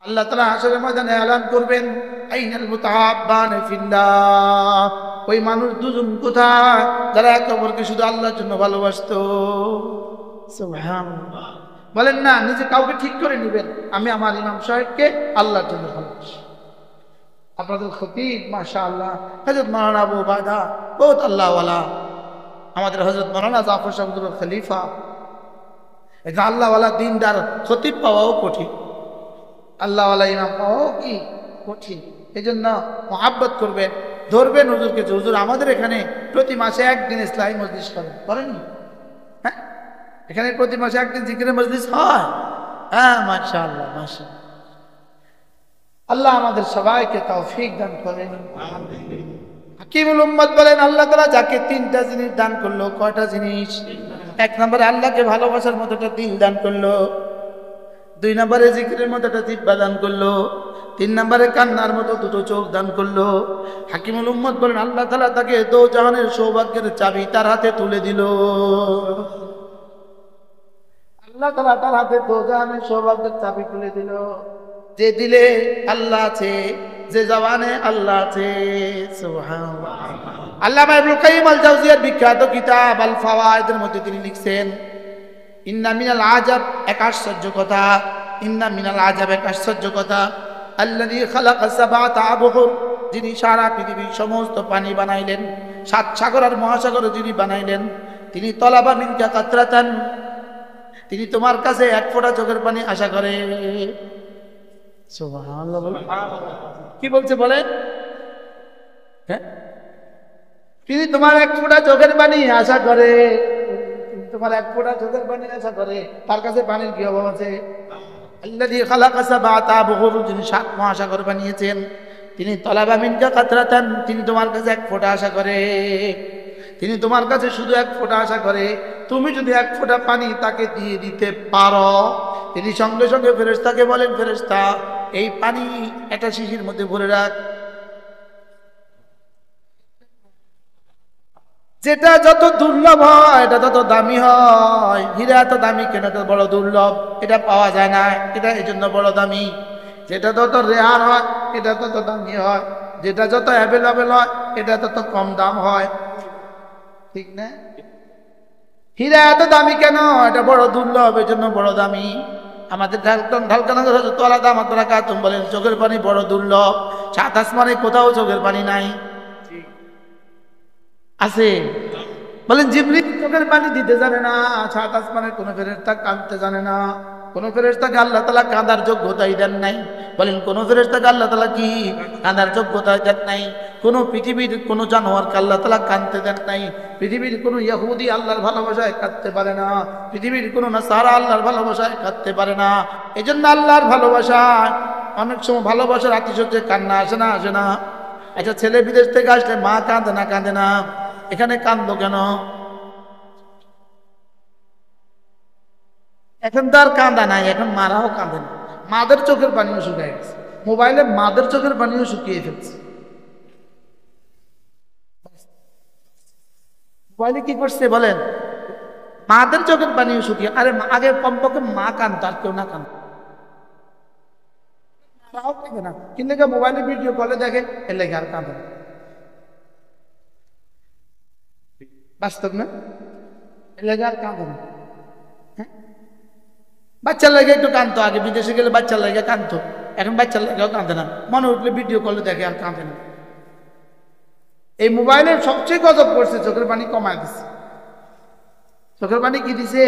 আল্লাহ তাআলা হাশরের ময়দানে এলান করবেন, আইনাল মুতাহাব্বান ফিল্লাহ, ওই মানুষ দুজন কোথায় যারা একে অপরকে শুধু আল্লাহর জন্য ভালোবাসতো। সুবহানাল্লাহ। বলেন না, নিজে কাউকে ঠিক করে নেবেন, আমি আমার ইমাম সাহেবকে আল্লাহর জন্য ভালোবাসি। আপনাদের খতিব মাশাআল্লাহ হযরত মাওলানা আবু উবায়দা বহুত আল্লাহওয়ালা, আমাদের হযরত মাওলানা জাফর সাহেব খলিফা, এটা আল্লাহওয়ালা দিনদার খতিব পাওয়াও কঠিন, আল্লাহওয়ালা ইমাম পাওয়াও কি কঠিন। এই জন্য মহাব্বত করবেন, ধরবেন হুজুরকে, যে হুজুর আমাদের এখানে প্রতি মাসে একদিন ইসলামী মজলিস করেননি? হ্যাঁ, এখানে প্রতি মাসে একদিন জিকিরের মজলিস হয়। হ্যাঁ মাশাআল্লাহ মাশাআল্লাহ। আল্লাহ আমাদের সবাইকে তৌফিক দান করেন। হাকিমুল উম্মত বলেন, আল্লাহ তাআলা যাকে তিনটা জিনিস দান করলো, কয়টা জিনিস? এক নম্বরে আল্লাহকে ভালোবাসার মতো একটা দিল দান করলো, দুই নম্বরে জিকিরের মতো একটা জিহ্বা দান করলো, তিন নম্বরে কান্নার মতো দুটো চোখ দান করলো। হাকিমুল উম্মত বলেন, আল্লাহ তাআলা তাকে দো জাহানের সৌভাগ্যের চাবি তার হাতে তুলে দিল। আল্লাহ তাআলা তার হাতে দো জাহানের সৌভাগ্যের চাবি তুলে দিল। যে দিলে আল্লাহ আছে, যে জবানে আল্লাহ আছে। সুবহানাল্লাহ। আল্লামা ইবনুল কাইয়িম আল জাওজিয়ার বিখ্যাত কিতাব আল ফাওয়ায়েদের মধ্যে তিনি লিখছেন, ইন্না মিনাল আজাব, এক আশ্চর্য কথা, ইন্না মিনাল আজাব, এক আশ্চর্য কথা, আল্লাযী খালাকা সাবআতা আবহুর, যিনি সারা পৃথিবীর সমস্ত পানি বানাইলেন, সাত সাগর আর মহাসাগর যিনি বানাইলেন, তিনি তলাবা মিনকা কাতরাতান, তিনি তোমার কাছে এক ফোঁটা চোখের পানি আশা করে। সুবহানাল্লাহ। কি বলছে বলেন? হ্যাঁ, তিনি তোমার এক ফোঁটা চোখের পানি আশা করে, তোমার এক ফোঁটা চোখের পানি আশা করে, তার কাছে পানির কি অভাব আছে? আল্লাযী খালাকা সাবআতা আবহুর, যিনি সাত মহাসাগর বানিয়েছেন, তিনি তলাবা মিনকা কাতরাতান, তিনি তোমার কাছে এক ফোঁটা আশা করে, তিনি তোমার কাছে শুধু এক ফোঁটা আশা করে। তুমি যদি এক ফোঁটা পানি তাকে দিয়ে দিতে পারো, তিনি সঙ্গে সঙ্গে ফেরেশতাকে বলেন, ফেরেশতা এই পানি একটা শিশির মধ্যে ভরে রাখ। যেটা যত দুর্লভ হয় এটা তত দামি হয়। হীরা এত দামি কেন? এটা বড় দুর্লভ, এটা পাওয়া যায় না, এটা এই জন্য বড় দামি। যেটা যত রেয়ার হয় এটা তত দামি হয়, যেটা যত অ্যাভেলেবেল হয় এটা তত কম দাম হয়, ঠিক না? হীরা এত দামি কেন? এটা বড় দুর্লভ, এই জন্য বড় দামি। আমাদের ঢালকানগর তোলা দাম আপনারা কাতুম বলেন, চোখের পানি বড় দুর্লভ, সাত আসমানে কোথাও চোখের পানি নাই, আছে? বলেন জিবরিল চোখের পানি দিতে জানে না, সাত আসমানের কোন ফেরেশতা কাঁদতে জানে না, কোন ফেরেশতাকে আল্লাহ তাআলা কাঁদার যোগ্যতাই দেন নাই। বলেন কোন ফেরেশতাকে আল্লাহ তাআলা কি কাঁদার যোগ্যতাই দেন নাই? কোন পৃথিবীর কোন জানোয়ারকে আল্লাহ তাআলা কাঁদতে দেন নাই। পৃথিবীর কোন ইহুদি আল্লাহর ভালোবাসায় কাঁদতে পারে না, পৃথিবীর কোন নাসারা আল্লাহর ভালোবাসায় কাঁদতে পারে না। এই জন্য আল্লাহর ভালোবাসায় অনেক সময় ভালোবাসার আতিশয্যে কান্না আসে না, আসে না? আচ্ছা, ছেলে বিদেশ থেকে আসলে মা কাঁদে না, কাঁদে না? এখানে কাঁদলো কেন? এখন তো আর কাঁদা নাই, এখন মারাও কাঁদে না, মাদের চোখের পানিও শুকিয়ে গেছে, মোবাইলে মাদের চোখের পানিও শুকিয়ে ফেলছে। মোবাইলে কি করছে বলেন? মাদের চোখের পানিও শুকিয়ে। আরে আগে কমপক্ষে মা কাঁদতো, আর কেউ না কাঁদতো, মারাও কাঁদে না, কিন্তু মোবাইলে ভিডিও কলে দেখে, এর লেগে আর কাঁদে না। বাস্তব না? এর লেগে আর কাঁদে না। বাচ্চার লাগে একটু কাঁদতো, আগে বিদেশে গেলে বাচ্চার লাগে কাঁদতো, এখন বাচ্চার লাগেও কাঁদে না, মনে উঠলে ভিডিও কলে দেখে আর কাঁদে না। এই মোবাইলের সবচেয়ে গজব করছে, চোখের পানি কমায় দিছে। চোখের পানি কি দিছে?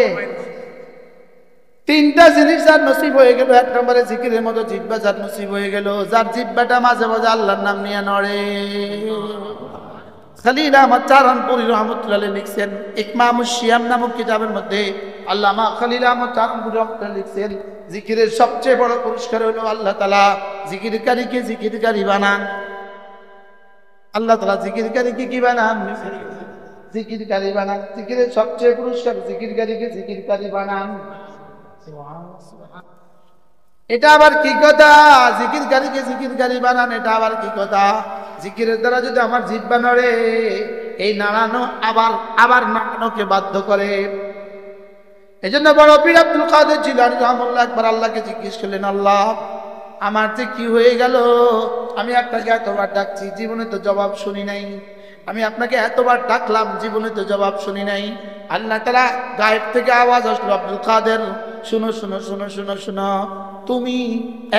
তিনটা জিনিস যার নসিব হয়ে গেল। এক নম্বরে জিকিরের মতো জিহ্বা যার নসিব হয়ে গেল, যার জিহ্বাটা মাঝে মাঝে আল্লাহর নাম নিয়ে নড়ে। খলিল আহমদ চারণপুরী রহমতুল্লাহ লিখছেন ইকমামুশ শিয়াম নামক কিতাবের মধ্যে, আল্লামা খলিল আহমদ চারণপুরী রহমতুল্লাহ লিখছেন, জিকিরের সবচেয়ে বড় পুরস্কার হলো আল্লাহ তাআলা জিকিরকারীকে জিকিরকারী বানান। আল্লাহ তাআলা জিকিরকারীকে কি বানান? জিকিরকারী বানান। জিকিরের সবচেয়ে পুরস্কার জিকিরকারীকে জিকিরকারী বানান। এটা আবার কি কথা? জিকিরকারীকে জিকিরকারী বানান, এটা আবার কি কথা? জিকিরের দ্বারা যদি আমার জিহ্বা নড়ে, এই নাড়ানো আবার আবার নাড়ানোকে বাধ্য করে। এই জন্য বড় পীর আব্দুল কাদের জিলানী রাহমাতুল্লাহ একবার আল্লাহকে জিজ্ঞেস করলেন, আল্লাহ আমার যে কি হয়ে গেল, আমি আপনাকে এতবার ডাকছি, জীবনে তো জবাব শুনি নাই। আমি আপনাকে এতবার ডাকলাম, জীবনে তো জবাব শুনি নাই। আল্লাহ তাআলা গায়েব থেকে আওয়াজ আসলো, আব্দুল কাদের শুনো শুনো শুনো শুনো শুনো, তুমি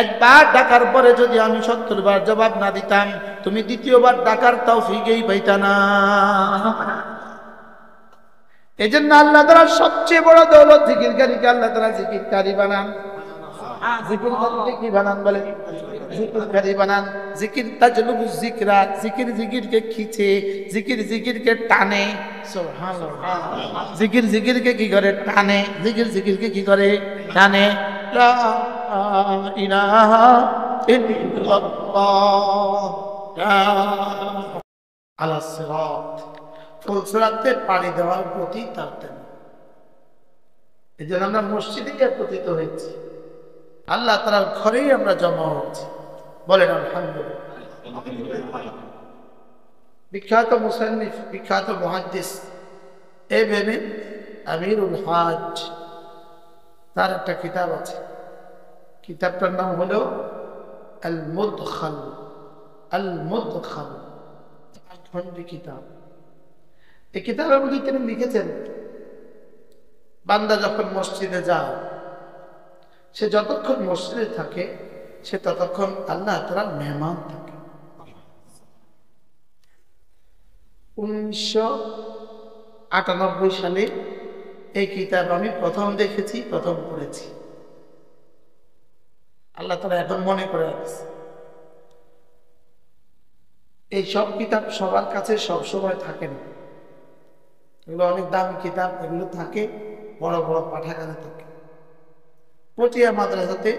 একবার ডাকার পরে যদি আমি 70 বার জবাব না দিতাম, তুমি দ্বিতীয়বার ডাকার তৌফিকই পাইতা না। এই জন্য আল্লাহ তাআলা সবচেয়ে বড় দৌলত জিকিরকারীকে আল্লাহ তাআলা জিকিরকারী বানান। জিকিরকারীকে কি বানান বলে? জিকিরকারী বানান। জিকির তাজলুবু যিকরা, জিকির জিকিরকে খিচে, জিকির জিকিরকে টানে। সুবহানাল্লাহ। জিকির জিকিরকে কি করে? টানে। জিকির জিকিরকে কি করে? টানে। লা ইলাহা ইল্লাল্লাহ লা আলা সিরাত। ফুলসরাতে পাড়ি দেওয়ার প্রতি তার টান। এই জন্য আমরা মসজিদে একত্রিত হয়েছি, আল্লাহ তাআলার ঘরেই আমরা জমা হয়েছি। বলেন আলহামদুলিল্লাহ। বিখ্যাত মুসান্নিফ, বিখ্যাত মুহাদ্দিস ইবনে আমিরুল হজ, তার একটা কিতাব আছে। কিতাবটার নাম হলো আল মুদখাল। আল মুদখাল খন্ডি কিতাব। এই কিতাবের মধ্যে তিনি লিখেছেন, বান্দা যখন মসজিদে যায়, সে যতক্ষণ মসজিদে থাকে, সে ততক্ষণ আল্লাহ তাআলার মেহমান থাকে। 1998 সালে এই কিতাব আমি প্রথম দেখেছি, প্রথম পড়েছি। আল্লাহ তাআলা এখন মনে করে রাখছে। এই সব কিতাব সবার কাছে সবসময় থাকে না, এগুলো অনেক দামি কিতাব, এগুলো থাকে বড় বড় পাঠাগারে থাকে। পটিয়া মাদ্রাসাতে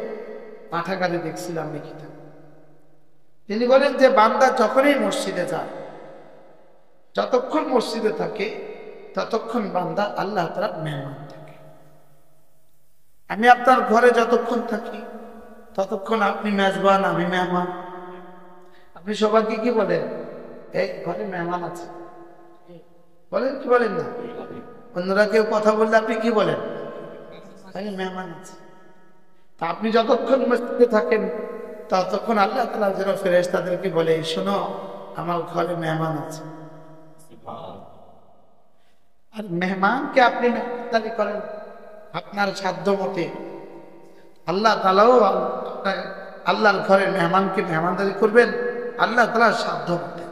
পাঠাগারে দেখছিলাম এই কিতাব। তিনি বলেন যে বান্দা যখনই মসজিদে যায়, যতক্ষণ মসজিদে থাকে, ততক্ষণ বান্দা আল্লাহ তাআলার মেহমান থাকে। আমি আপনার ঘরে যতক্ষণ থাকি, ততক্ষণ আপনি মেজবান, আমি মেহমান। আপনি সবাইকে কি বলেন? এই ঘরে মেহমান আছে বলেন, কি বলেন না? অন্যরা কেউ কথা বললে আপনি কি বলেন? মেহমান আছে। তা আপনি যতক্ষণ মসজিদে থাকেন, ততক্ষণ আল্লাহ তাআলা যেন ফেরেশতাদেরকে বলে, শোনো আমার ঘরে মেহমান আছে। আর মেহমানকে আপনি মেহমানদারি করেন আপনার সাধ্য মতে, আল্লাহ তাআলাও আল্লাহর ঘরে মেহমানকে মেহমানদারি করবেন আল্লাহ তাআলার সাধ্য মতে।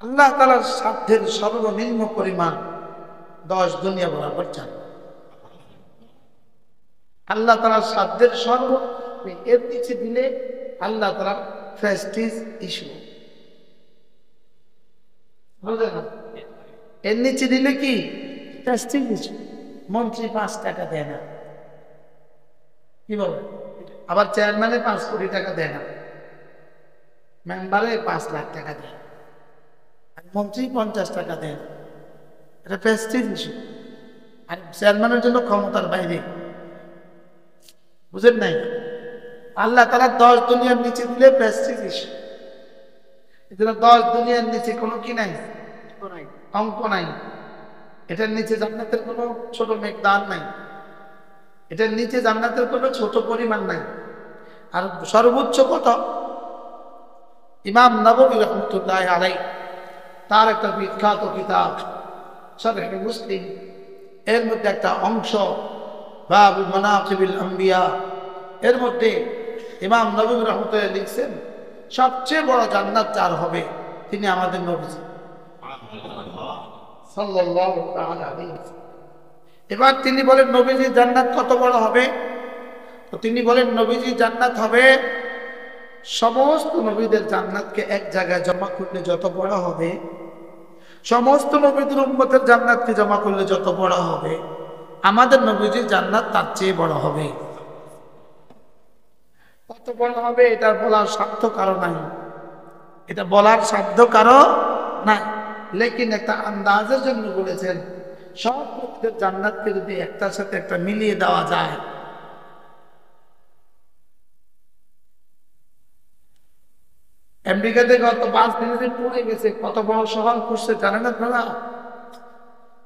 আল্লাহ তাআলার সাধ্যের সর্বনিম্ন পরিমাণ 10 দুনিয়া বরাবর চান। আল্লাহ তাআলার সাধ্যের এর নিচে দিলে আল্লাহ তাআলার প্রেস্টিজ ইস্যু, বুঝলেন না? এর নিচে দিলে কি প্রেস্টিজ ইস্যু। মন্ত্রী 5 টাকা দেয় না, কি বলে? আবার চেয়ারম্যানে 5 কোটি টাকা দেয় না, মেম্বারে 5 লাখ টাকা দেয়, আর মন্ত্রী 50 টাকা দেয় না। এটা প্রেস্টিজ ইস্যু। আর চেয়ারম্যানের জন্য ক্ষমতার বাইরে, বুঝেন নাই? আল্লাহ তাআলা 10 দুনিয়ার নিচে দিলে প্রেস্টিজ ইস্যু। এজন্য 10 দুনিয়ার নিচে কোনো কি নাই, অঙ্ক নাই। এটার নিচে জান্নাতের কোনো ছোট মেকদার নাই, এটার নিচে জান্নাতের কোনো ছোট পরিমাণ নাই। আর সর্বোচ্চ কত? ইমাম নববী রাহমাতুল্লাহি আলাইহি তার একটা বিখ্যাত কিতাব শরহ মুসলিম, এর মধ্যে একটা অংশ বাবু মানাকিবিল আম্বিয়া, এর মধ্যে ইমাম নববী রাহমাতুল্লাহি লিখছেন, সবচেয়ে বড় জান্নাত যার হবে তিনি আমাদের নবীজি সাল্লাল্লাহু তাআলা আলাইহি ওয়াসাল্লাম। এবার তিনি বলেন নবীজির জান্নাত কত বড় হবে? তো তিনি বলেন নবীজির জান্নাত হবে সমস্ত নবীদের জান্নাতকে এক জায়গায় জমা করলে যত বড় হবে, সমস্ত নবীদের উম্মতের জান্নাতকে জমা করলে যত বড় হবে, আমাদের নবীজির জান্নাত তার চেয়ে বড় হবে। কত বড় হবে এটা বলার সাধ্য কারো নাই, এটা বলার সাধ্য কারো নাই। লেকিন একটা আন্দাজের জন্য বলেছেন, সব নবীদের জান্নাতকে যদি একটার সাথে একটা মিলিয়ে দেওয়া যায়, আমেরিকাতে গত 5 দিন পড়ে গেছে, কত বড় শহর করছে জানেন আপনারা?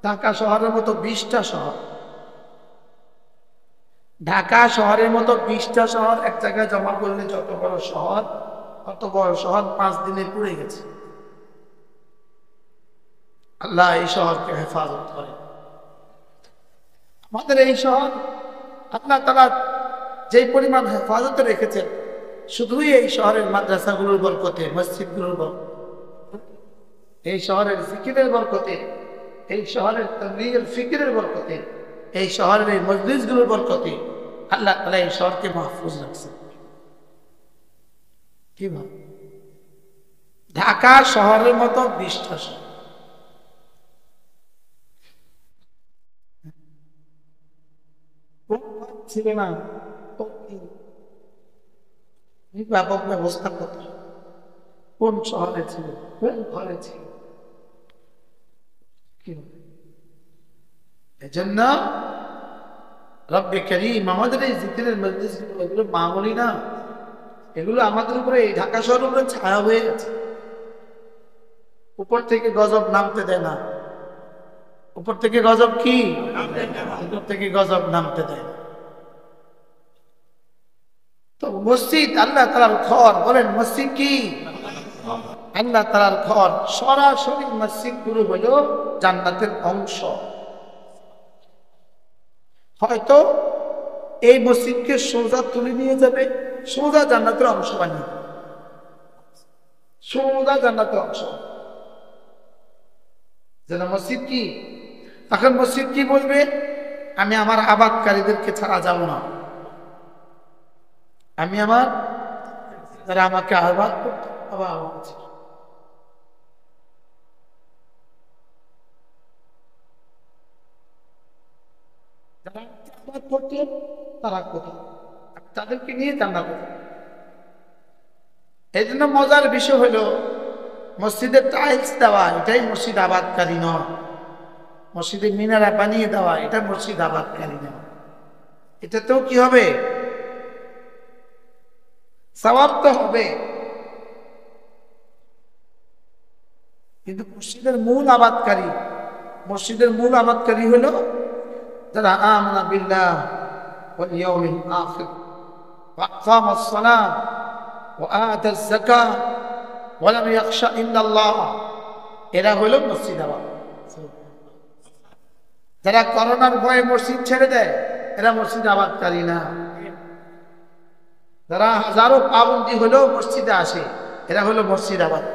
ঢাকা শহরের মতো 20টা শহর, ঢাকা শহরের মতো 20টা শহর এক জায়গায় জমা করলে যত বড় শহর, অত বড় শহর 5 দিনে পুড়ে গেছে। আল্লাহ এই শহরকে হেফাজত করে। আমাদের এই শহর আল্লাহ তাআলা যেই পরিমাণ হেফাজতে রেখেছেন, শুধুই এই শহরের মাদ্রাসাগুলোর বরকতে, মসজিদগুলোর বরকতে, এই শহরের জিকিরের বরকতে, এই শহরের তাবলীগের ফিকিরের বরকতে, এই শহরের এই মজলিসগুলোর বরকতে আল্লাহ তাআলা এই শহরকে মাহফুজ রাখছেন। কিভাবে? ঢাকা শহরের মতো 20টা শহর ছিল না, ব্যাপক ব্যবস্থা করত। কোন শহরে ছিল, কোন ঘরে ছিল? এজন্য রব্বে কারীম আমাদের এই জিকিরের মজলিসগুলো, এগুলো মামুলি না, এগুলো আমাদের উপরে, এই ঢাকা শহরের উপরে ছায়া হয়ে গেছে। উপর থেকে গজব নামতে দেয় না। উপর থেকে গজব কি? উপর থেকে গজব নামতে দেয় না। তো মসজিদ আল্লাহ তাআলার ঘর, বলেন মসজিদ কি? আল্লাহ তাআলার ঘর। সরাসরি মসজিদ গুলো হলো জান্নাতের অংশ। হয়তো এই মসজিদকে সোজা তুলে নিয়ে যাবে, সোজা জান্নাতের অংশ বানিয়ে, সোজা জান্নাতের অংশ। যেন মসজিদ কি? তখন মসজিদ কি বলবে? আমি আমার আবাদকারীদেরকে ছাড়া যাব না। আমি আমার যারা আমাকে আবাদ করতে, আবার যারা আবাদ করতে তারা কোথায়, তাদেরকে নিয়ে জান্নাত। এই জন্য মজার বিষয় হলো মসজিদে টাইলস দেওয়া, এটাই মসজিদ আবাদকারী নয়। মসজিদে মিনারা বানিয়ে দেওয়া, এটা মসজিদ আবাদকারী নয়। এটাতেও কি হবে? সওয়াব তো হবে, কিন্তু মসজিদের মূল আবাদকারী, মসজিদের মূল আবাদকারী হলো যারা আমানা বিল্লাহ ওয়াল ইয়াউমিল আখির ওয়া আকামাস সালাত ওয়া আতাজ যাকাত ওয়া লাম ইয়াখশা ইল্লাল্লাহ। এরা হলো মসজিদ আবাদ। যারা করোনার ভয়ে মসজিদ ছেড়ে দেয়, এরা মসজিদ আবাদকারী না। যারা হাজারো পাবন্দি হলেও মসজিদে আসে, এরা হলো মসজিদ আবাদ।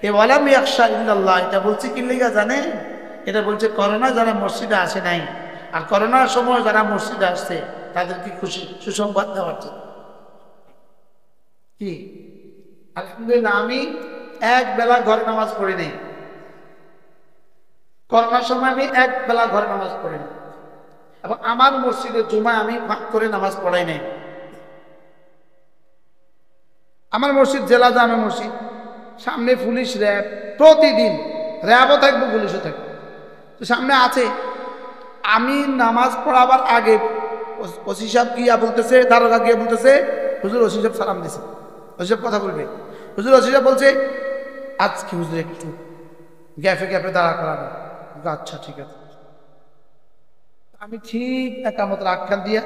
এ ওয়ালাম ইয়াখশা ইল্লাল্লাহ, এটা বলছে কি লেগা জানেন? এটা বলছে করোনা যারা মসজিদে আসে নাই, আর করোনার সময় যারা মসজিদে আসছে তাদেরকে খুশি সুসংবাদ দেওয়ার জন্য। কি আলহামদুলিল্লাহ, আমি এক বেলা ঘরে নামাজ পড়ি নাই। করোনার সময় আমি এক বেলা ঘরে নামাজ পড়ি নাই, এবং আমার মসজিদের জুমায় আমি ভাগ করে নামাজ পড়াই নাই। আমার মসজিদ জেলা জামে মসজিদ, সামনে পুলিশ র্যাব, প্রতিদিন র্যাবও থাকবে পুলিশও থাকবে, তো সামনে আছে। আমি নামাজ পড়াবার আগে ওসি সাহেব গিয়া বলতেছে, দারোগা গিয়ে বলতেছে, হুজুর ওসি সাহেব সালাম দিছে, ওসি সাহেব কথা বলবে। হুজুর ওসি সাহেব বলছে আজকে হুজুর একটু গ্যাপে গ্যাপে দাঁড়া করানো। আচ্ছা ঠিক আছে। আমি ঠিক একামতের আখ্যান দিয়া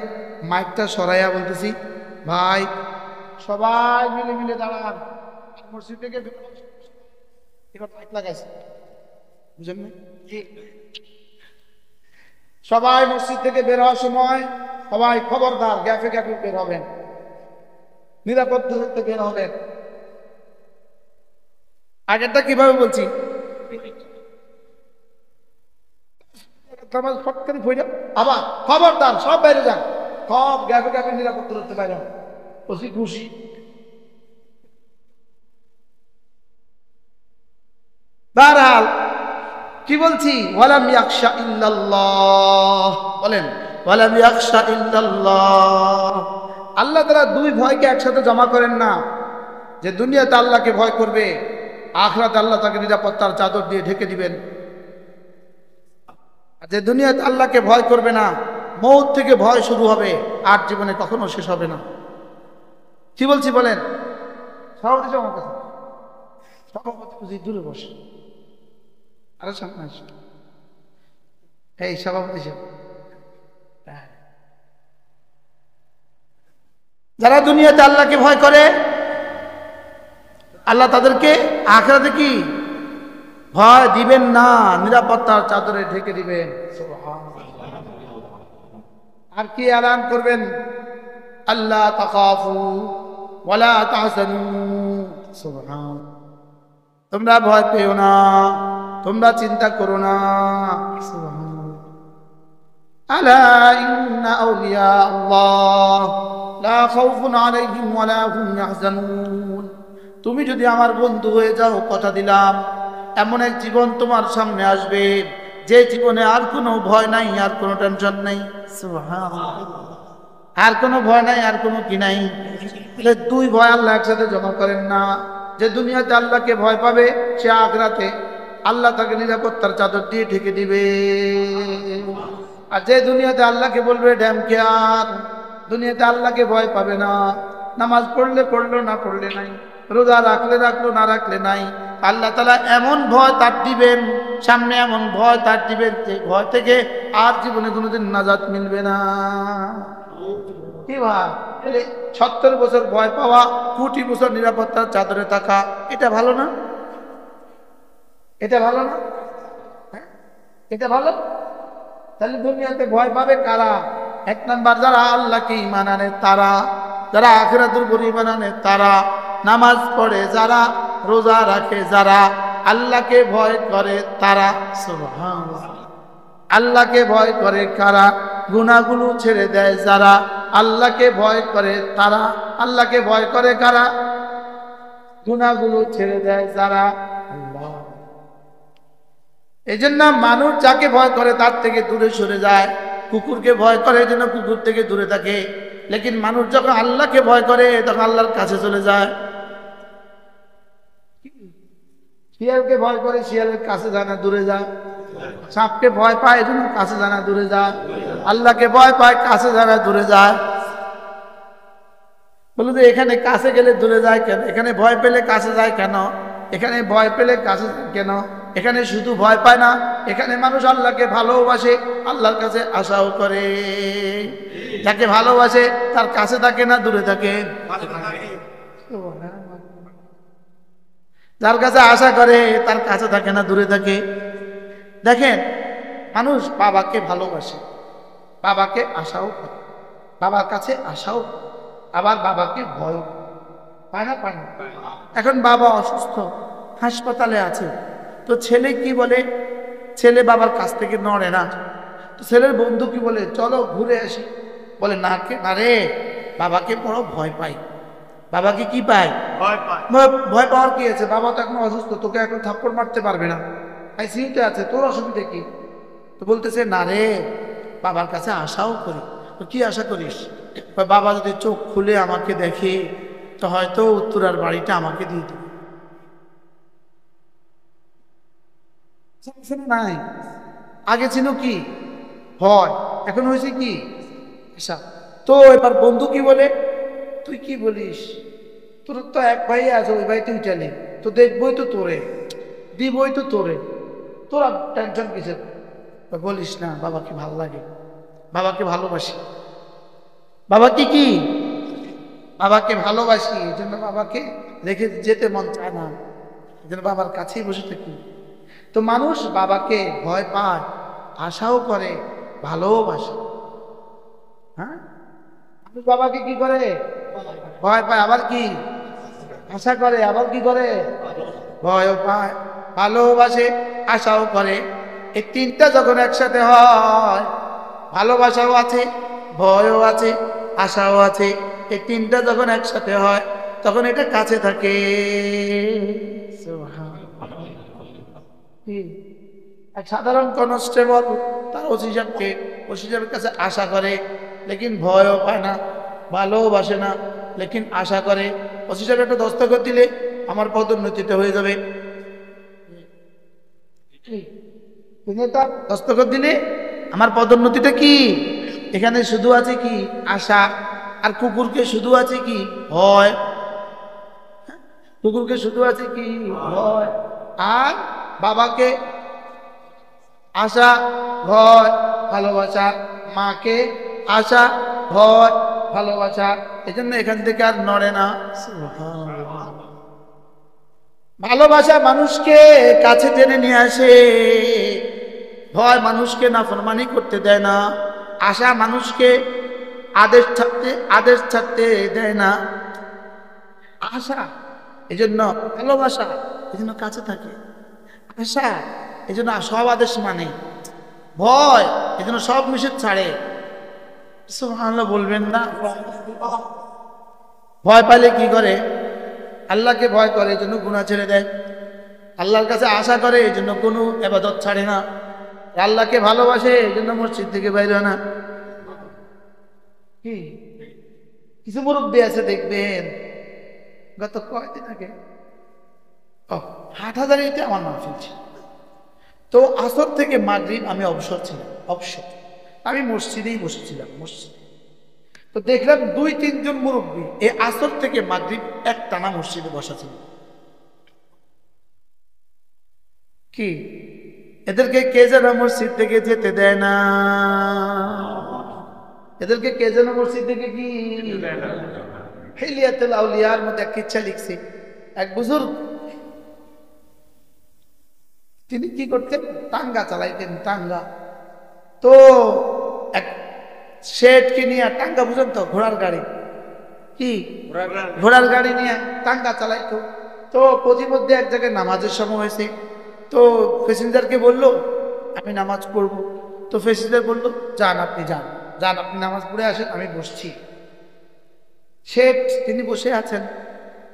মাইকটা সরাইয়া বলতেছি, ভাই সবাই মিলে মিলে দাঁড়ান। মসজিদ থেকে এবার মাইক লাগাইছে, বুঝলেন না? সবাই মসজিদ থেকে বের হওয়ার সময় সবাই খবরদার গ্যাপে গ্যাপে বের হবেন, নিরাপদ দূরত্বে বের হবেন। আগেরটা কিভাবে বলছি? আবার খবরদার সব বাইরে যান, সব গ্যাপে গ্যাপে নিরাপদ দূরত্বে বাইরে হন। ওসি খুশি। বারহাল কি বলছি? ওয়ালাম ইয়াখশা ইল্লাল্লাহ, বলেন ওয়ালাম ইয়াখশা ইল্লাল্লাহ। আল্লাহ তাআলা দুই ভয়কে একসাথে জমা করেন না, যে দুনিয়াতে আল্লাহকে ভয় করবে, আখিরাতে আল্লাহ তাকে নিরাপত্তার চাদর দিয়ে ঢেকে দিবেন। যে দুনিয়াতে আল্লাহকে ভয় করবে না, মৌত থেকে ভয় শুরু হবে, আর জীবনে কখনো শেষ হবে না। কি বলছি বলেন? সভাপতি আমার কথা, সভাপতি বুঝি দূরে বসে, আরো সামনে আসে। এই সভাপতি সাহেব, যারা দুনিয়াতে আল্লাহকে ভয় করে আল্লাহ তাদেরকে আখিরাতে কি ভয় দিবেন না, নিরাপত্তার চাদরে ঢেকে দিবেন। আর কি এলান করবেন? আল্লাহ তাখাফু ওয়ালা তাহজানু, সুবহান, তোমরা ভয় পেও না, তোমরা চিন্তা করো না। সুবহান, আলা ইন্না আউলিয়া আল্লাহ লা খাউফুন আলাইহিম ওয়ালা হুম ইয়াহজানুন। তুমি যদি আমার বন্ধু হয়ে যাও, কথা দিলাম এমন এক জীবন তোমার সামনে আসবে যে জীবনে আর কোনো ভয় নাই, আর কোনো টেনশন নাই। সুবহানাল্লাহ, আর কোনো ভয় নাই, আর কোনো কি নাই। দুই ভয় আল্লাহ একসাথে জমা করেন না। যে দুনিয়াতে আল্লাহকে ভয় পাবে সে আখিরাতে আল্লাহ তাকে নিরাপত্তার চাদর দিয়ে ঢেকে দিবে। আর যে দুনিয়াতে আল্লাহকে বলবে ড্যাম কেয়ার, দুনিয়াতে আল্লাহকে ভয় পাবে না, নামাজ পড়লে পড়লো, না পড়লে নাই, রোজা রাখলে রাখলো, না রাখলে নাই, আল্লাহ তাআলা এমন ভয় তার দিবেন, সামনে এমন ভয় তার দিবেন যে ভয় থেকে আর জীবনে কোনোদিন নাজাত মিলবে না। কি ভাই, 70 বছর ভয় পাওয়া, 20 বছর নিরাপত্তার চাদরে থাকা, এটা ভালো না? এটা ভালো না? হ্যাঁ, এটা ভালো। তাহলে দুনিয়াতে ভয় পাবে কারা? এক নাম্বার যারা আল্লাহকে ঈমান আনে তারা, যারা আখিরাতের উপর ঈমান আনে তারা, নামাজ পড়ে যারা, রোজা রাখে যারা, আল্লাহকে ভয় করে তারা। সুবহানাল্লাহ, আল্লাহকে ভয় করে কারা? গুনাহগুলো ছেড়ে দেয় যারা, আল্লাহকে ভয় করে তারা। আল্লাহকে ভয় করে কারা? গুনাহগুলো ছেড়ে দেয় যারা। আল্লাহ, এই জন্য মানুষ যাকে ভয় করে তার থেকে দূরে সরে যায়। কুকুরকে ভয় করে এই জন্য কুকুর থেকে দূরে থাকে, লেকিন মানুষ যখন আল্লাহকে ভয় করে তখন আল্লাহর কাছে চলে যায়। শিয়ালকে ভয় করে শিয়ালের কাছে যায় না, দূরে যায়। সাপকে ভয় পায় এই জন্য কাছে যায় না, দূরে যায়। আল্লাহকে ভয় পায়, কাছে যায় না, দূরে যায়। বলুন যে এখানে কাছে গেলে দূরে যায় কেন? এখানে ভয় পেলে কাছে যায় কেন? এখানে ভয় পেলে কাছে কেন? এখানে শুধু ভয় পায় না, এখানে মানুষ আল্লাহকে ভালোবাসে, আল্লাহর কাছে আশাও করে। যাকে ভালোবাসে তার কাছে থাকে না, দূরে থাকে। যার কাছে আশা করে তার কাছে থাকে না, দূরে থাকে। দেখেন, মানুষ বাবাকে ভালোবাসে, বাবাকে আশাও করে, বাবার কাছে আশাও করে, আবার বাবাকে ভয় পায় না, পায় না। এখন বাবা অসুস্থ, হাসপাতালে আছে, তো ছেলে কি বলে? ছেলে বাবার কাছ থেকে নড়ে না। তো ছেলের বন্ধু কি বলে? চলো ঘুরে আসি। বলে না, না রে, বাবাকে বড় ভয় পাই। বাবাকে কি পায়? ভয় পায়। ভয় পাওয়ার কি আছে? বাবা তো এখন অসুস্থ, তোকে এখন থাপ্পড় মারতে পারবে না, আইসিইউতে আছে, তোর অসুবিধা কি? তো বলতেছে না রে, বাবার কাছে আশাও করি। তো কি আশা করিস? বাবা যদি চোখ খুলে আমাকে দেখে তো হয়তো উত্তরার বাড়িটা আমাকে দিয়ে দেবে। নাই, আগে ছিল কি ভয়, এখন হয়েছে কি আশা। তো এবার বন্ধু কি বলে? তুই কি বলিস? তোর তো এক ভাই আছে, ওই ভাই তুই চালি, তো দেখবই তো তোরে, দিবই তো তোরে, তোরা টেনশন কিসের? বলিস না, বাবাকে ভালো লাগে, বাবাকে ভালোবাসি, বাবাকে কি বাবাকে ভালোবাসি, এই জন্য বাবাকে রেখে যেতে মন চায় না, এই জন্য বাবার কাছেই বসে থাকি। তো মানুষ বাবাকে ভয় পায়, আশাও করে, ভালোবাসে। হ্যাঁ, মানুষ বাবাকে কি করে? ভয় পায়, আবার কি আশা করে, আবার কি করে? ভয়ও পায়, ভালোবাসে, আশাও করে। এই তিনটা যখন একসাথে হয়, ভালোবাসাও আছে, ভয়ও আছে, আশাও আছে, এই তিনটা যখন একসাথে হয় তখন এটা কাছে থাকে। এক সাধারণ কনস্টেবল তার ওসি সাহেবের কাছে আশা করে, লেকিন ভয়ও পায় না, ভালোবাসে না, লেকিন আশা করে। ওসি সাহেব একটা দস্তখত দিলে আমার পদোন্নতিটা হয়ে যাবে, দস্তখত দিলে আমার পদোন্নতিটা কি? এখানে শুধু আছে কি আশা। আর কুকুরকে শুধু আছে কি ভয়, কুকুরকে শুধু আছে কি ভয়। আর বাবাকে আশা, ভয়, ভালোবাসা। মাকে আশা, ভয়, ভালোবাসা, এই জন্য এখান থেকে আর নড়ে না। ভালোবাসা মানুষকে কাছে টেনে নিয়ে আসে, ভয় মানুষকে নাফরমানি করতে দেয় না, আশা মানুষকে আদেশ ছাড়তে দেয় না। আশা এই জন্য ভালোবাসা, এই জন্য কাছে থাকে। আশা এই জন্য সব আদেশ মানে, ভয় এই জন্য সব নিষেধ ছাড়ে। সুবহানাল্লাহ বলবেন না? ভয় পাইলে কি করে? আল্লাহকে ভয় করে এই জন্য গুনাহ ছেড়ে দেয়। আল্লাহর কাছে আশা করে এই জন্য কোনো ইবাদত ছাড়ে না। আল্লাহকে ভালোবাসে এই জন্য মসজিদ থেকে বাইরে হয় না। কি কিছু মুরব্বী আছে দেখবেন, গত কয়েকদিন আগে হাটহাজারীতে আমার মাহফিল ছিল, তো আসর থেকে মাগরিব আমি অবসর ছিলাম, আমি মসজিদেই বসেছিলাম। মসজিদে তো দেখলাম 2-3 জন মুরব্বী এই আসর থেকে মাগরিব একটানা মসজিদে বসা ছিল। কি এদেরকে কে যেন মসজিদ থেকে যেতে দেয় না, এদেরকে কে যেন মসজিদ থেকে কি হিলিয়াতুল আউলিয়ার মধ্যে এক কিচ্ছা লিখছে এক বুজুর্গ। তিনি কি করতেন? টাঙ্গা চালাইতেন, টাঙ্গা। তো এক শেঠকে নিয়ে, টাঙ্গা বুঝেন তো, ঘোড়ার গাড়ি, কি ঘোড়ার গাড়ি নিয়ে টাঙ্গা চালাইতো। তো প্রতিমধ্যে এক জায়গায় নামাজের সময় হয়েছে, তো প্যাসেঞ্জারকে বললো আমি নামাজ পড়বো। তো প্যাসেঞ্জার বললো যান, আপনি যান, আপনি নামাজ পড়ে আসেন, আমি বসছি। শেঠ তিনি বসে আছেন,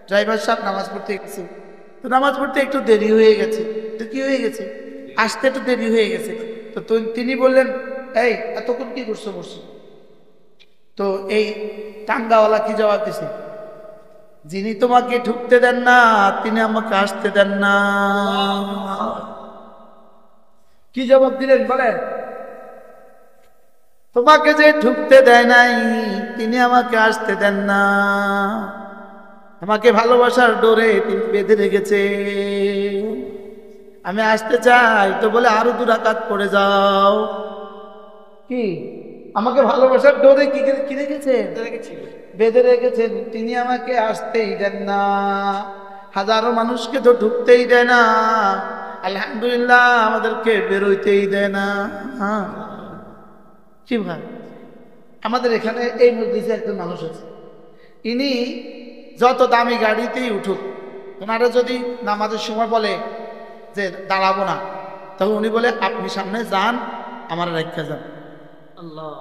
ড্রাইভার সাহেব নামাজ পড়তে গেছে। তো নামাজ পড়তে একটু দেরি হয়ে গেছে। তো কি হয়ে গেছে? আসতে একটু দেরি হয়ে গেছে। তো তিনি বললেন এই এতক্ষণ কি করছো বসছো? তো এই টাঙ্গাওয়ালা কি জবাব দিছে? যিনি তোমাকে ঢুকতে দেন না তিনি আমাকে আসতে দেন না। কি জবাব দিলেন বলেন? তোমাকে যে ঢুকতে দেয় নাই তিনি আমাকে আসতে দেন না। আমাকে ভালোবাসার ডোরে তিনি বেঁধে রেখেছে, আমি আসতে চাই তো বলে আরো 2 রাকাত পড়ে যাও। কি আমাকে ভালোবাসার ডোরে কি রেখেছেন? বেঁধে রেখেছেন, তিনি আমাকে আসতেই দেন না। হাজারো মানুষকে তো ঢুকতেই দেয় না, আলহামদুলিল্লাহ আমাদেরকে বেরোইতেই দেয় না। হ্যাঁ কি ভাই, আমাদের এখানে এই মসজিদে একজন মানুষ আছে, ইনি যত দামি গাড়িতেই উঠুক, ওনারা যদি নামাজের সময় বলে যে দাঁড়াবো না, তখন উনি বলে আপনি সামনে যান, আমার রেখা যান। আল্লাহ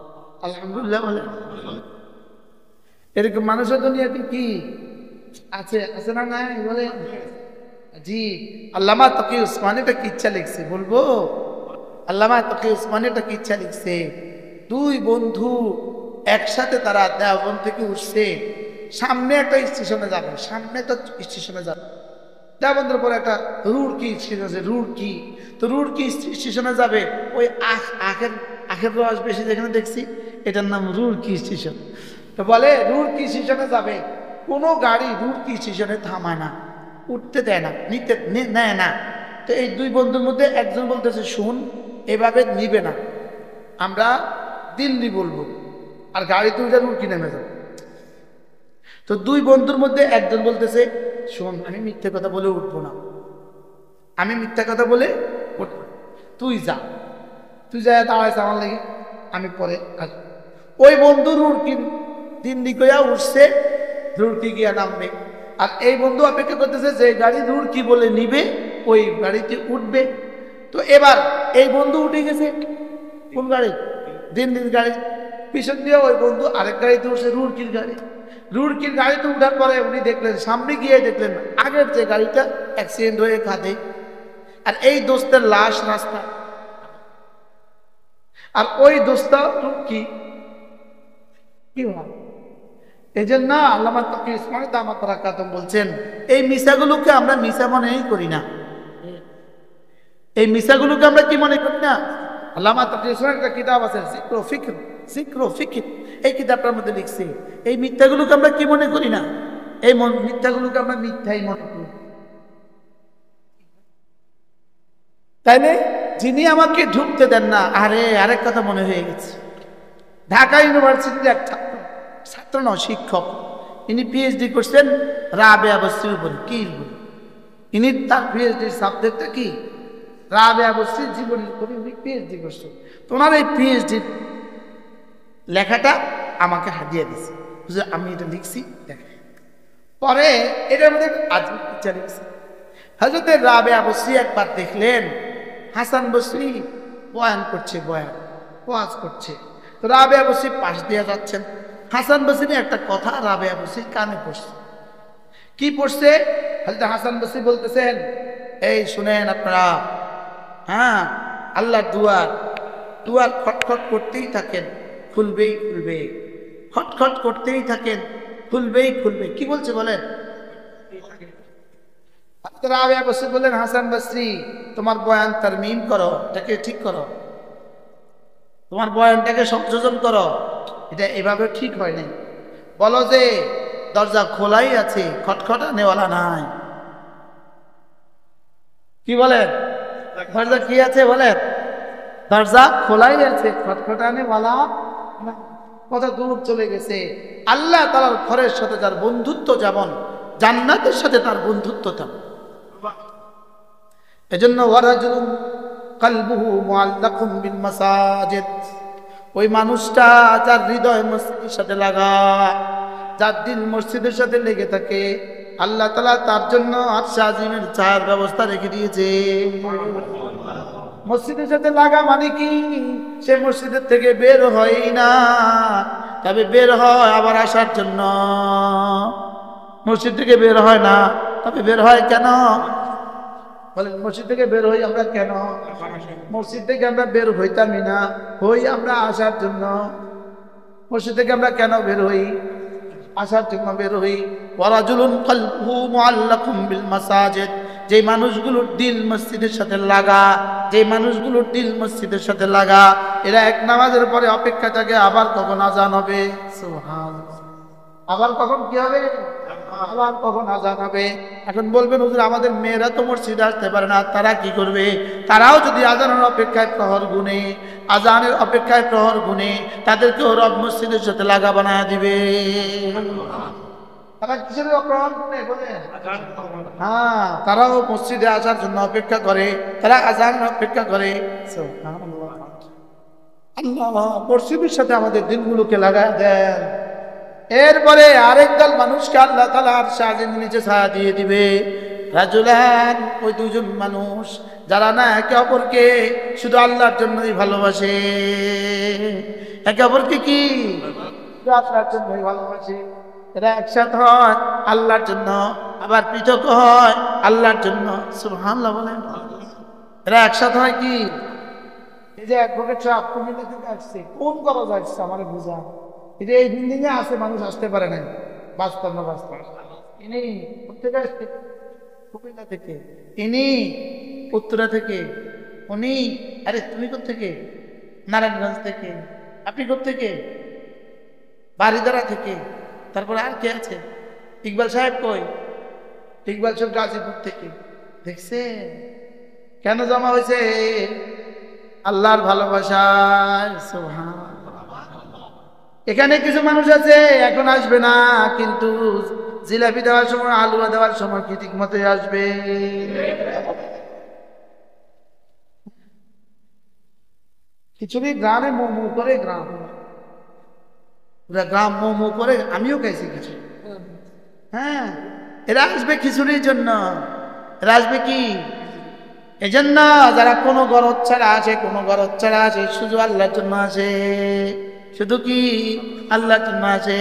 আলহামদুলিল্লাহ বলে। এরকম মানুষের দুনিয়াতে কি আছে? আছে না নাই বলে? জি, আল্লামা তকি উসমানী একটা কিচ্ছা লিখছে, বলবো? আল্লামা তকি উসমানী একটা কিচ্ছা লিখছে। 2 বন্ধু একসাথে তারা দেওবন্দ থেকে উঠছে, সামনে একটা স্টেশনে যাবে, দেওবন্দের পরে একটা রুড়কি স্টেশন আছে, রুড়কি। তো রুড়কি স্টেশনে যাবে, ওই আখের রস বেশি যেখানে দেখছি, এটার নাম রুড়কি স্টেশন। তো বলে রুড়কি স্টেশনে যাবে, কোনো গাড়ি রুড়কি স্টেশনে থামায় না, উঠতে দেয় না, নেয় না। তো এই 2 বন্ধুর মধ্যে একজন বলতেছে শুন, এভাবে নিবে না, আমরা দিল্লি বলবো, আর গাড়িতে উঠে রুড়কি নেমে যাবে। তো 2 বন্ধুর মধ্যে একজন বলতেছে শোন, আমি মিথ্যে কথা বলে উঠবো না, আমি মিথ্যা কথা বলে উঠবো, তুই যা দাঁড়াইছে আমার লেগে, আমি পরে আসবো। ওই বন্ধু রুড়কি দিল্লি কইয়া উঠছে, রুড়কি গিয়া নামবে, আর এই বন্ধু অপেক্ষা করতেছে যে গাড়ি রুড়কি বলে নিবে ওই গাড়িতে উঠবে। তো এবার এই বন্ধু উঠে গেছে কোন গাড়ি? দিল্লির গাড়ি। পিছন দিয়ে ওই বন্ধু আরেক গাড়িতে উঠছে, রুড়কির গাড়িতে উঠার পরে উনি দেখলেন, সামনে গিয়ে দেখলেন আগের যে গাড়িটা অ্যাক্সিডেন্ট হয়ে কাঁদে, আর এই দোস্তের লাশ রাস্তা, আর ওই দোস্তা রুড়কি। কি হয়? এই জন্য আল্লামা তকি উসমানী দামাত বারাকাতুহু বলছেন, এই মিশাগুলোকে আমরা মিশা মনেই করি না। এই মিশাগুলোকে আমরা কি মনে করি না? আল্লামা তকি উসমানীর একটা কিতাব আছে জিক্র ফিকর, এই কিতাবটার মধ্যে লিখছে এই মিথ্যাগুলোকে আমরা কি মনে করি না, এই মিথ্যাগুলোকে আমরা মিথ্যাই মনে করি। তাইলে যিনি আমাকে ঢুকতে দেন না, আরে আরেক কথা মনে হয়ে গেছে, ঢাকা ইউনিভার্সিটির এক ছাত্র ছাত্র নয়, শিক্ষক। ইনি পিএইচডি করছেন রাবেয়া বস্তির উপরে। কি ইনি তার পিএইচডির সাবজেক্টটা কি? রাবেয়া বস্তির জীবনের উপরে উনি পিএইচডি করছেন। তো ওনার এই পিএইচডির লেখাটা আমাকে হাদিয়া দিয়েছে। আমি এটা লিখছি, দেখেন। পরে এটার মধ্যে আজমির পিকচার লিখছে। হযরত রাবেয়া বস্তি একবার দেখলেন হাসান বসরি বয়ান করছে, ওয়াজ করছে। তো রাবেয়া বস্তি পাশ দিয়ে যাচ্ছেন। হাসান বসরি একটা কথা রাবেয়া বস্তির কানে পড়ছে। কি পড়ছে? হযরত হাসান বসরি বলতেছেন, এই শুনেন আপনারা, হ্যাঁ, আল্লাহর দুয়ার খটখট করতেই থাকেন, খুলবেই খুলবে। খটখট করতেই থাকেন, খুলবেই খুলবে। কি বলছে বলেন? রাবেয়া বস্তি বললেন, হাসান বসরি তোমার বয়ান তারমিম করো, এটাকে ঠিক করো, তোমার বয়ানটাকে সংযোজন করো, এটা এভাবে ঠিক হয় নাই। বলো যে দরজা খোলাই আছে, খটখটানেওয়ালা নাই। কি বলেন? দরজা কি আছে বলেন? দরজা খোলাই আছে, খটখটানেওয়ালা নাই। কত দূর চলে গেছে। আল্লাহ তাআলার ঘরের সাথে যার বন্ধুত্ব যেমন, জান্নাতের সাথে তার বন্ধুত্ব তেমন। এজন্য ওয়ারাজুলুন কলবুহু মুআল্লাকুম বিল মাসাজিদ, ওই মানুষটা যার হৃদয় মসজিদের সাথে লাগা, যার দিল মসজিদের সাথে লেগে থাকে, আল্লাহ তাআলা তার জন্য আরশে আজিমের ছায়ার ব্যবস্থা রেখে দিয়েছে। মসজিদের সাথে লাগা মানে কি? সে মসজিদের থেকে বের হয় না, তবে বের হয় আবার আসার জন্য। মসজিদ থেকে বের হয় না, তবে বের হয় কেন বলেন? মসজিদ থেকে বের হই আমরা কেন? মসজিদ থেকে আমরা বের হইতামই না, হই আমরা আসার জন্য। মসজিদ থেকে আমরা কেন বের হই? আসার জন্য বের হই। ওয়ারাজুলুন কলবুহু মুআল্লাকুম বিল মাসাজিদ, যে মানুষগুলোর দিল মসজিদের সাথে লাগা, যে মানুষগুলোর দিল মসজিদের সাথে লাগা, এরা এক নামাজের পরে অপেক্ষা থাকে আবার কখন আজান হবে। সুবহানাল্লাহ। আবার কখন কি হবে? আবার কখন আজান হবে। এখন বলবেন হুজুর আমাদের মেয়েরা তো মসজিদে আসতে পারে না, তারা কি করবে? তারাও যদি আজানের অপেক্ষায় প্রহর গুনে, আজানের অপেক্ষায় প্রহর গুনে, তাদেরকেও রব মসজিদের সাথে লাগা বানায় দিবে। তারা কিসের প্রহর গুনে বলেন? হ্যাঁ, তারাও মসজিদে আসার জন্য অপেক্ষা করে, তারা আজানের অপেক্ষা করে। আল্লাহ মসজিদের সাথে আমাদের দিনগুলোকে লাগায় দেন। এরপরে আরেক দল মানুষকে আল্লাহ তাআলা আরশে আজিমের নিচে ছায়া দিয়ে দিবে। রাজুলান, ওই দুজন মানুষ যারা না একে অপরকে শুধু আল্লাহর জন্যই ভালোবাসে। একে অপরকে কি? শুধু আল্লাহর জন্যই ভালোবাসে। এরা একসাথে হয় আল্লাহর জন্য, আবার পৃথক হয় আল্লাহর জন্য। সুবহানাল্লাহ বলেন। এরা একসাথে হয় কি? এই যে অ্যাডভোকেট সাহেব কুমিল্লা থেকে আসছে, কোন কলেজ আসছে আমার বুঝা, এটা এই বিল্ডিং এ আছে, মানুষ আসতে পারে নাই। বাস্তব না বাস্তব? ইনি কোথেকে আসছে? কুমিল্লা থেকে। ইনি উত্তরা থেকে। উনি, আরে তুমি কোথেকে? নারায়ণগঞ্জ থেকে। আপনি কোথেকে? বারিধারা থেকে। তারপরে আর কে আছে? ইকবাল সাহেব কই? ইকবাল সাহেব গাজীপুর থেকে। দেখছে কেন জমা হয়েছে? আল্লাহর ভালোবাসায়। সুবহানাল্লাহ। এখানে কিছু মানুষ আছে এখন আসবে না, কিন্তু জিলাপি দেওয়ার সময়, আলুয়া দেওয়ার সময় কি ঠিক মতো আসবে? খিচুড়ি গ্রামে মোমো করে, গ্রাম মোমো করে। আমিও খাইছি কিছু। হ্যাঁ, এরা আসবে খিচুড়ির জন্য। এরা আসবে কি এজন্য? যারা কোনো গরজ ছাড়া আসে, কোনো গরজ ছাড়া আসে, শুধু আল্লাহর জন্য আসে। শুধু কি আল্লাহর জন্য আসে।